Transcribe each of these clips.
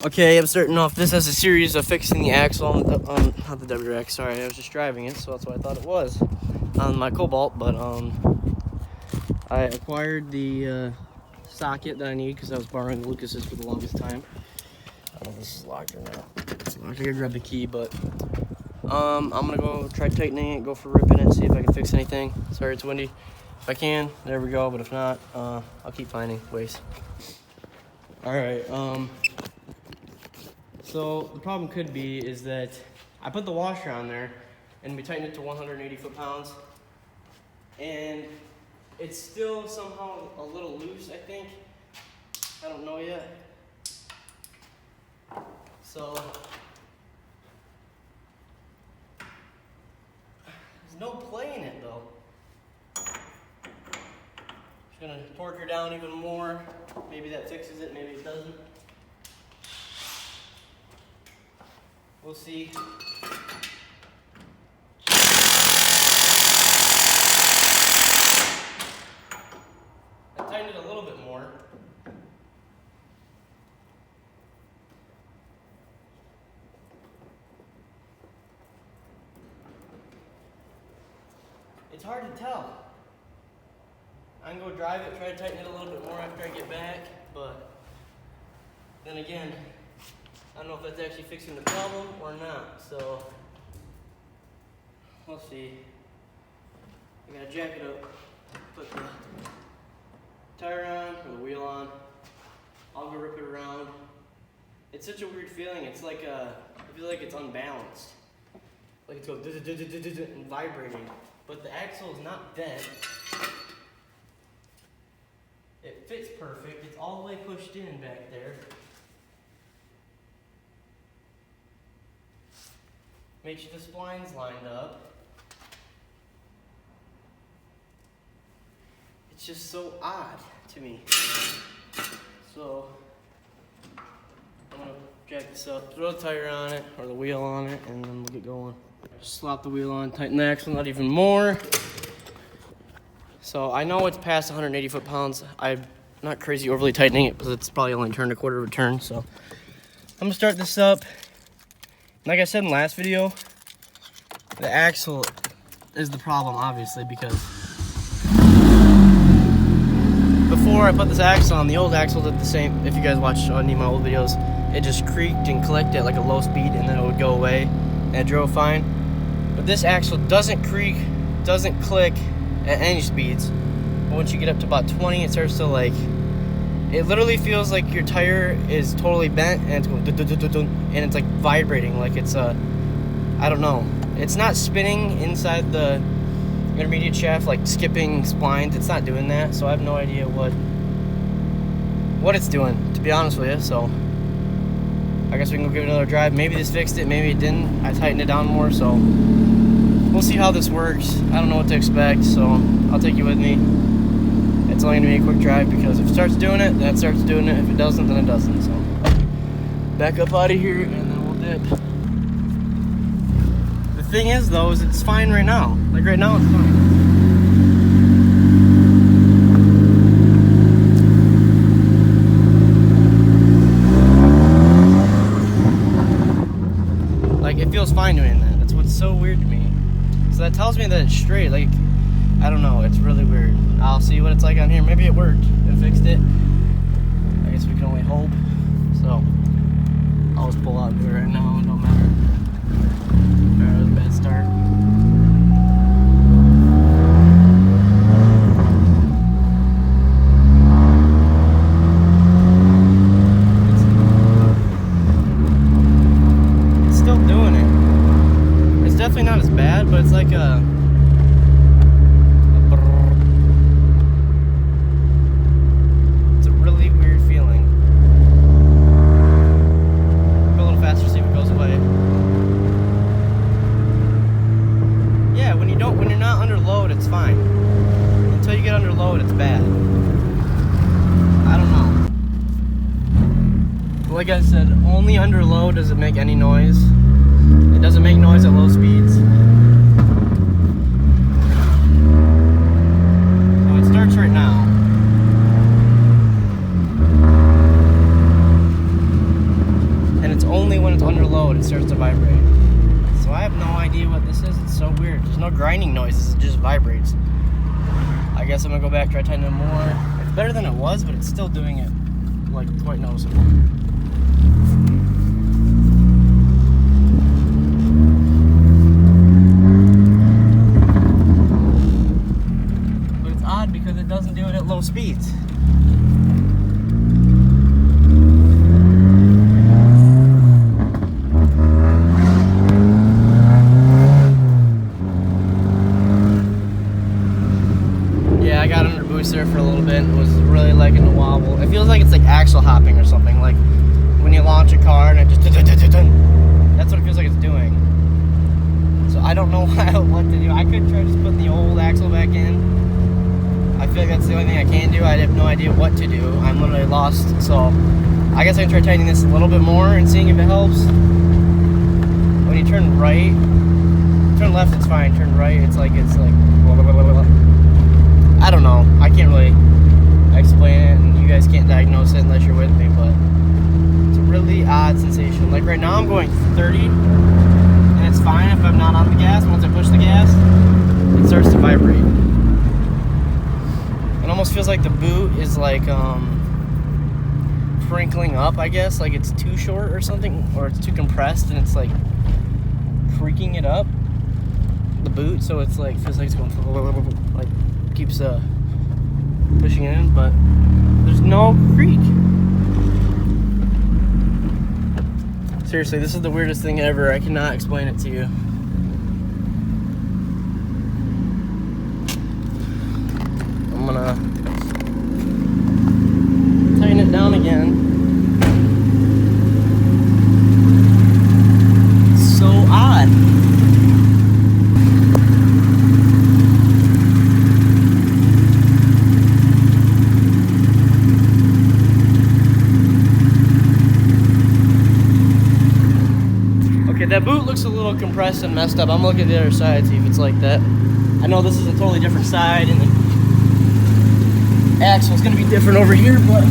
Okay, I'm starting off this as a series of fixing the axle on not the WX, sorry, I was just driving it, so that's what I thought it was, on my Cobalt, but I acquired the socket that I need because I was borrowing Lucas's for the longest time. I don't know if this is locked or not. It's locked. I gotta grab the key, but I'm gonna go try tightening it, go for ripping it, see if I can fix anything. Sorry, it's windy. If I can, there we go, but if not, I'll keep finding ways. Alright, so the problem could be is that I put the washer on there and we tightened it to 180 foot-pounds, and it's still somehow a little loose, I think. I don't know yet. So there's no play in it though. Just gonna torque her down even more. Maybe that fixes it, maybe it doesn't. We'll see. I tightened it a little bit more. It's hard to tell. I can go drive it, try to tighten it a little bit more after I get back, but then again, I don't know if that's actually fixing the problem or not, so we'll see. I gotta jack it up, put the tire on, or the wheel on. I'll go rip it around. It's such a weird feeling. It's like I feel like it's unbalanced. Like it's going and vibrating. But the axle is not bent. It fits perfect. It's all the way pushed in back there. Make sure the splines lined up. It's just so odd to me. So I'm gonna jack this up, throw the tire on it or the wheel on it, and then we'll get going. Just slap the wheel on, tighten the axle nut even more. So I know it's past 180 foot-pounds. I'm not crazy overly tightening it because it's probably only turned a quarter of a turn. So I'm gonna start this up. Like I said in the last video, the axle is the problem, obviously, because before I put this axle on, the old axle did the same. If you guys watched any of my old videos, it just creaked and clicked at like a low speed and then it would go away and it drove fine. But this axle doesn't creak, doesn't click at any speeds. But once you get up to about 20, it starts to like, it literally feels like your tire is totally bent and it's going and it's like vibrating like it's I don't know. It's not spinning inside the intermediate shaft like skipping splines. It's not doing that, so I have no idea what it's doing, to be honest with you. So I guess we can go give it another drive. Maybe this fixed it, maybe it didn't. I tightened it down more, so we'll see how this works. I don't know what to expect, so I'll take you with me. It's only gonna be a quick drive because if it starts doing it, then it starts doing it. If it doesn't, then it doesn't. So back up out of here and then we'll dip. The thing is though, is it's fine right now. Like right now it's fine. Like it feels fine doing that. That's what's so weird to me. So that tells me that it's straight. Like, I don't know, it's really weird. I'll see what it's like on here. Maybe it worked. It fixed it. I guess we can only hope. So I'll just pull out and do it right now. It don't matter. Alright, that was a bad start. It's still doing it. It's definitely not as bad, but it's like a it's fine. Until you get under load, it's bad. I don't know. But like I said, only under load does it make any noise. It doesn't make noise at low speeds. just vibrates. I guess I'm gonna go back, try tightening it more. It's better than it was, but it's still doing it like quite noticeable. But it's odd because it doesn't do it at low speeds. I got under boost there for a little bit and was really liking the wobble. It feels like it's like axle hopping or something, like when you launch a car and it just that's what it feels like it's doing. So I don't know what to do. I could try just putting the old axle back in. I feel like that's the only thing I can do. I have no idea what to do. I'm literally lost. So I guess I can try tightening this a little bit more and seeing if it helps. When you turn right, turn left it's fine. Turn right it's like blah, blah, blah, blah, blah. I don't know. I can't really explain it, and you guys can't diagnose it unless you're with me, but it's a really odd sensation. Like right now I'm going 30, and it's fine if I'm not on the gas. Once I push the gas, it starts to vibrate. It almost feels like the boot is like crinkling up, I guess, like it's too short or something, or it's too compressed, and it's like creaking it up, the boot, so it's like, feels like it's going like, keeps pushing it in, but there's no creak. Seriously, this is the weirdest thing ever. I cannot explain it to you. I'm gonna tighten it down again. It's so odd. That boot looks a little compressed and messed up. I'm looking at the other side, see if it's like that. I know this is a totally different side, and the axle's gonna be different over here, but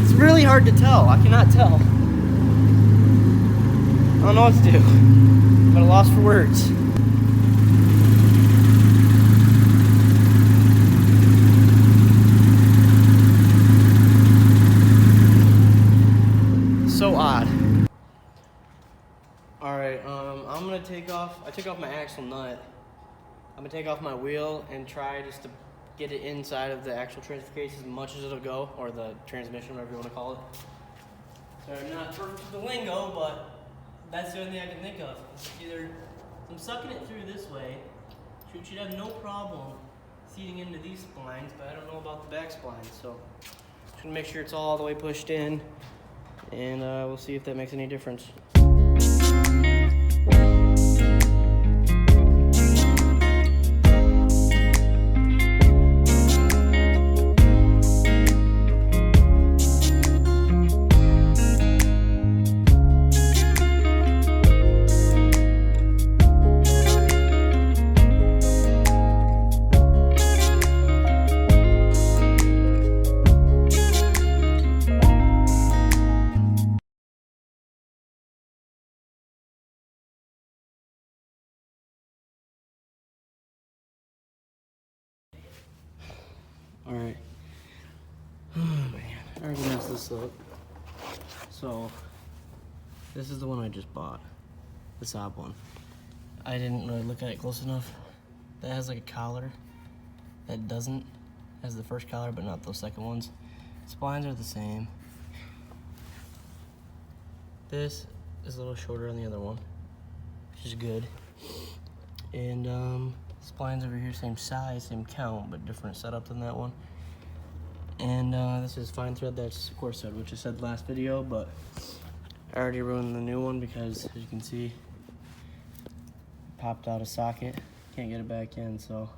it's really hard to tell. I cannot tell. I don't know what to do. I'm at a loss for words. So odd. Alright, I'm gonna take off, I took off my axle nut. I'm gonna take off my wheel and try just to get it inside of the actual transfer case as much as it'll go, or the transmission, whatever you want to call it. So I'm not perfect with the lingo, but that's the only thing I can think of. It's either, I'm sucking it through this way, should have no problem seating into these splines, but I don't know about the back splines, so just gonna make sure it's all the way pushed in. And we'll see if that makes any difference. Alright. Oh man, I already messed this up. So, this is the one I just bought. The Saab one. I didn't really look at it close enough. That has like a collar. That doesn't. Has the first collar, but not those second ones. Splines are the same. This is a little shorter on the other one, which is good. And splines over here, same size, same count, but different setup than that one. And this is fine thread, that's coarse thread, which I said last video, but I already ruined the new one because, as you can see, it popped out of socket. Can't get it back in, so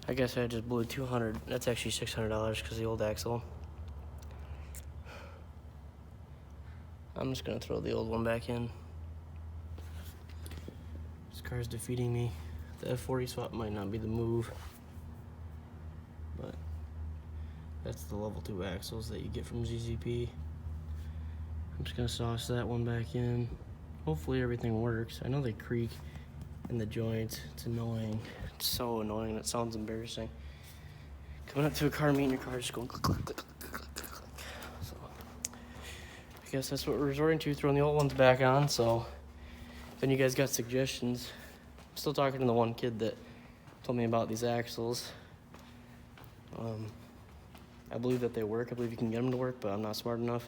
I guess I just blew $200. That's actually $600 because of the old axle. I'm just gonna throw the old one back in. This car's defeating me. The F40 swap might not be the move, but That's the level 2 axles that you get from ZZP. I'm just gonna sauce that one back in. Hopefully everything works. I know they creak in the joints. It's annoying. It's so annoying. It sounds embarrassing. Coming up to a car meet in your car, just going click, click, click, click, click, click, click. So I guess that's what we're resorting to, throwing the old ones back on. So if any of you guys got suggestions, I'm still talking to the one kid that told me about these axles. I believe that they work. I believe you can get them to work, but I'm not smart enough.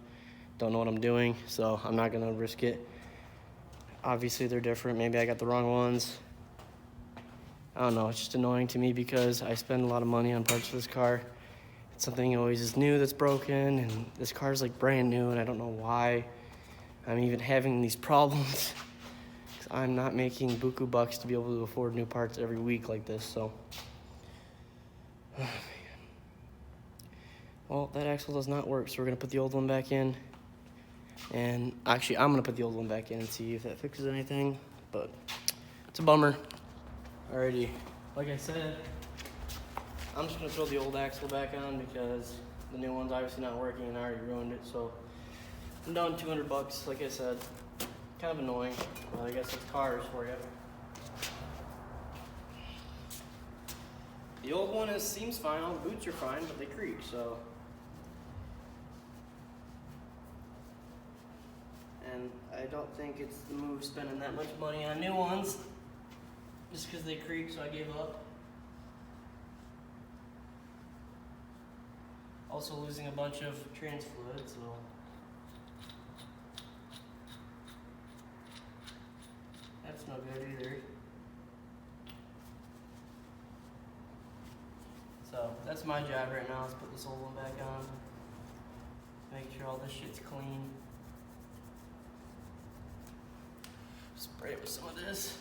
Don't know what I'm doing, so I'm not gonna risk it. Obviously they're different. Maybe I got the wrong ones. I don't know. It's just annoying to me because I spend a lot of money on parts for this car. It's something always is new that's broken, and this car's like brand new, and I don't know why I'm even having these problems. Because I'm not making buku bucks to be able to afford new parts every week like this, so. Well, that axle does not work, so we're gonna put the old one back in. And actually, I'm gonna put the old one back in and see if that fixes anything, but it's a bummer. Alrighty, like I said, I'm just gonna throw the old axle back on because the new one's obviously not working and I already ruined it, so I'm down 200 bucks, like I said. Kind of annoying, but I guess it's cars for you. The old one seems fine, all the boots are fine, but they creak, so. And I don't think it's the move spending that much money on new ones just because they creak, so I gave up. Also losing a bunch of trans fluid, so. That's no good either. So that's my job right now, is put this old one back on. Make sure all this shit's clean. Spray it with some of this.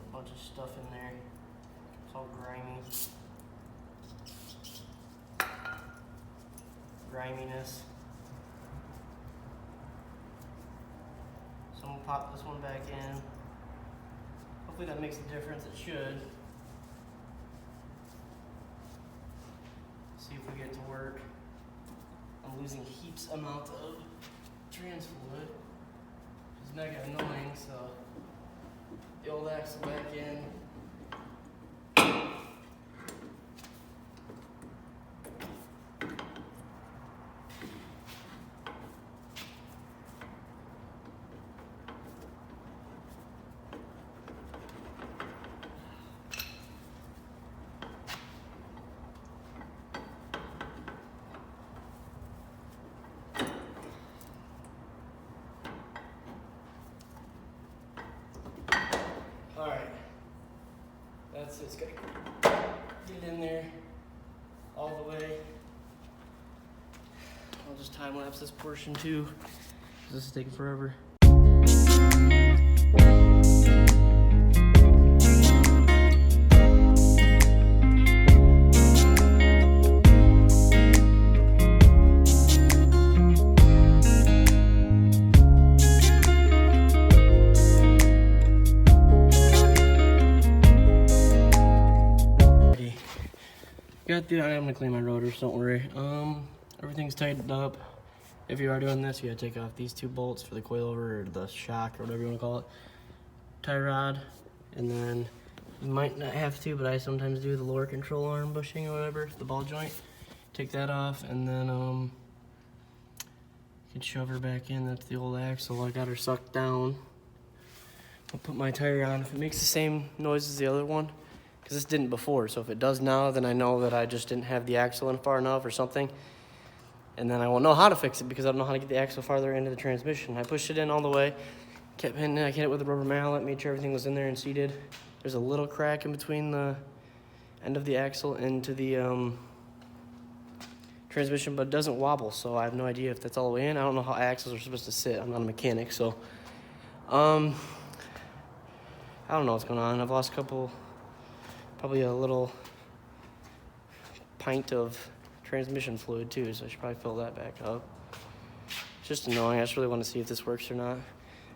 A bunch of stuff in there. It's all grimy. Griminess. So I'm gonna pop this one back in. Hopefully that makes a difference. It should. See if we get it to work. I'm losing heaps amount of trans fluid, which is mega annoying, so the old axle back in. Alright, that's it. It's gotta get it in there all the way. I'll just time lapse this portion too, because this is taking forever. I'm gonna clean my rotors, don't worry. Everything's tightened up. If you are doing this, you gotta take off these 2 bolts for the coilover or the shock or whatever you wanna call it. Tie rod, and then you might not have to, but I sometimes do the lower control arm bushing or whatever, the ball joint. Take that off, and then you can shove her back in. That's the old axle. I got her sucked down. I'll put my tire on. If it makes the same noise as the other one, because this didn't before, so if it does now, then I know that I just didn't have the axle in far enough or something. And then I won't know how to fix it because I don't know how to get the axle farther into the transmission. I pushed it in all the way, kept hitting it, I hit it with a rubber mallet, made sure everything was in there and seated. There's a little crack in between the end of the axle into the transmission, but it doesn't wobble, so I have no idea if that's all the way in. I don't know how axles are supposed to sit. I'm not a mechanic, so I don't know what's going on. I've lost a couple Probably a little pint of transmission fluid too, so I should probably fill that back up. It's just annoying. I just really want to see if this works or not.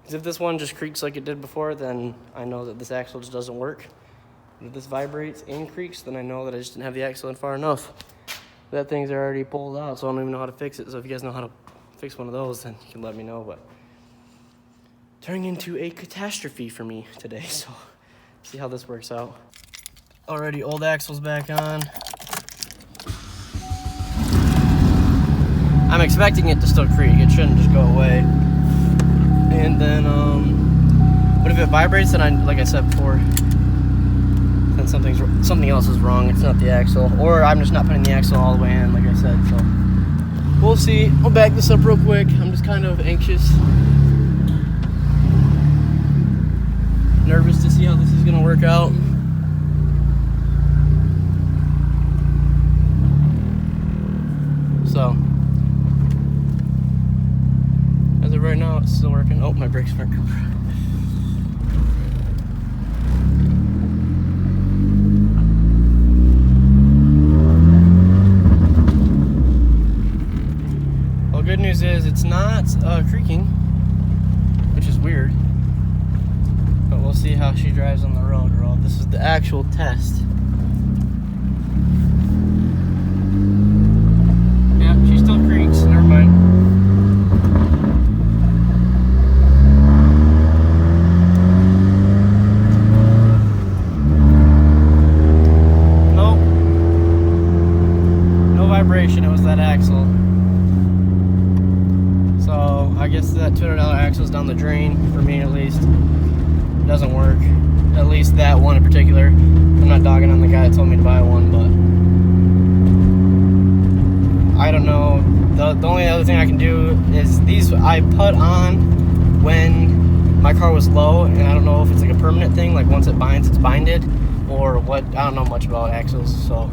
Because if this one just creaks like it did before, then I know that this axle just doesn't work. If this vibrates and creaks, then I know that I just didn't have the axle in far enough. That thing's already pulled out, so I don't even know how to fix it. So if you guys know how to fix one of those, then you can let me know. But turning into a catastrophe for me today, so see how this works out. Already, old axle's back on. I'm expecting it to still creak. It shouldn't just go away. And then, but if it vibrates, then like I said before, then something else is wrong. It's not the axle, or I'm just not putting the axle all the way in, like I said. So we'll see. I'll back this up real quick. I'm just kind of anxious, nervous to see how this is gonna work out. So as of right now, it's still working. Oh, my brakes aren't covered. Good news is it's not creaking, which is weird, but we'll see how she drives on the road. This is the actual test. Yeah, she still creaks. Never mind. Nope. No vibration. It was that axle. So I guess that $200 axle's down the drain, for me at least. It doesn't work. At least that one in particular. I'm not dogging on the guy that told me to buy one, but I don't know. The only other thing I can do is these I put on when my car was low, and I don't know if it's like a permanent thing, like once it binds, it's binded, or what. I don't know much about axles, so.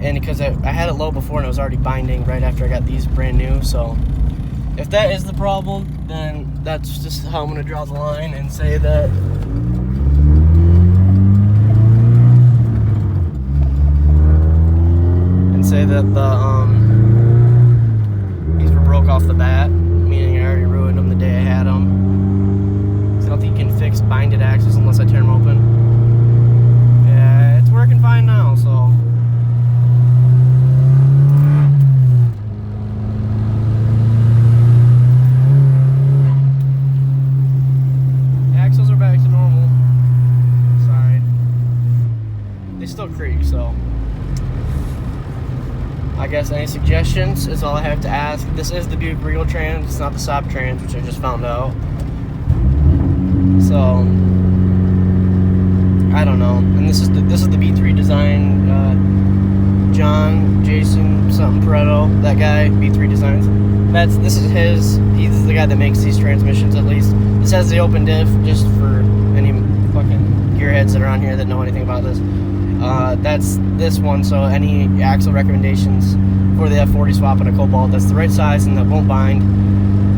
And because I had it low before and it was already binding right after I got these brand new, so. If that is the problem, then that's just how I'm going to draw the line and say that these were broke off the bat, meaning I already ruined them the day I had them. So I don't think you can fix binded axles unless I tear them open. Yeah, it's working fine now, so. Still creak, so I guess any suggestions is all I have to ask. This is the Buick Regal trans, it's not the Saab trans, which I just found out. So I don't know. And this is the B3 design. Jason something Pareto, that guy, B3 Designs. This is his. He's the guy that makes these transmissions, at least. This has the open diff, just for any fucking gearheads that are on here that know anything about this. That's this one, so any axle recommendations for the F40 swap and a cobalt, that's the right size and that won't bind.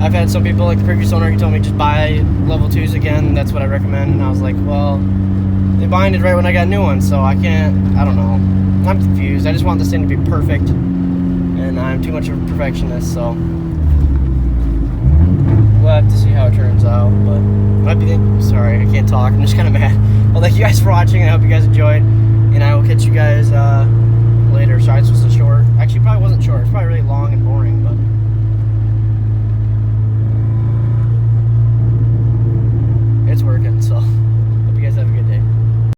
I've had some people, like the previous owner, he told me just buy level 2s again, that's what I recommend, and I was like, well, they binded right when I got new ones, so I don't know. I'm confused. I just want this thing to be perfect, and I'm too much of a perfectionist, so we'll have to see how it turns out. But sorry, I can't talk, I'm just kind of mad. Well, thank you guys for watching, I hope you guys enjoyed, and I will catch you guys later. Sorry, this was a short, actually it probably wasn't short, it's probably really long and boring, but